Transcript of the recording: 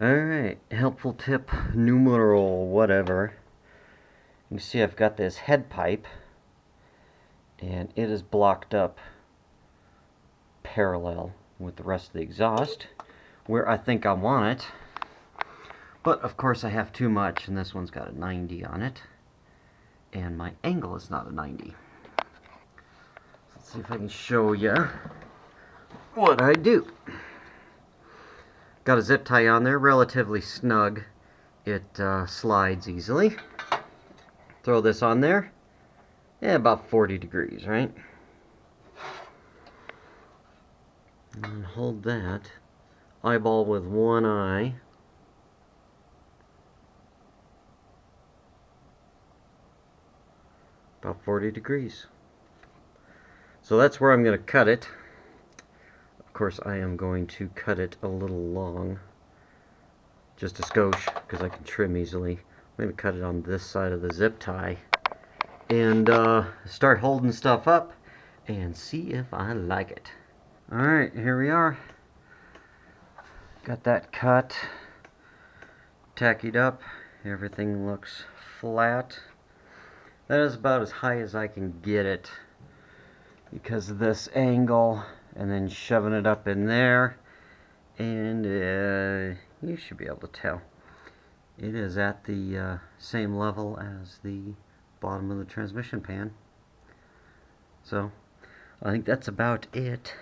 Alright, helpful tip numeral whatever. You can see I've got this head pipe and it is blocked up parallel with the rest of the exhaust where I think I want it. But of course I have too much, and this one's got a 90 on it. And my angle is not a 90. Let's see if I can show you what I do. Got a zip tie on there, relatively snug. It slides easily. Throw this on there. Yeah, about 40 degrees, right? And hold that. Eyeball with one eye. About 40 degrees. So that's where I'm going to cut it. Of course, I am going to cut it a little long. Just a skosh, because I can trim easily. I'm going to cut it on this side of the zip tie. And start holding stuff up and see if I like it. Alright, here we are. Got that cut. Tackied up. Everything looks flat. That is about as high as I can get it because of this angle, and then shoving it up in there, and you should be able to tell it is at the same level as the bottom of the transmission pan. So I think that's about it.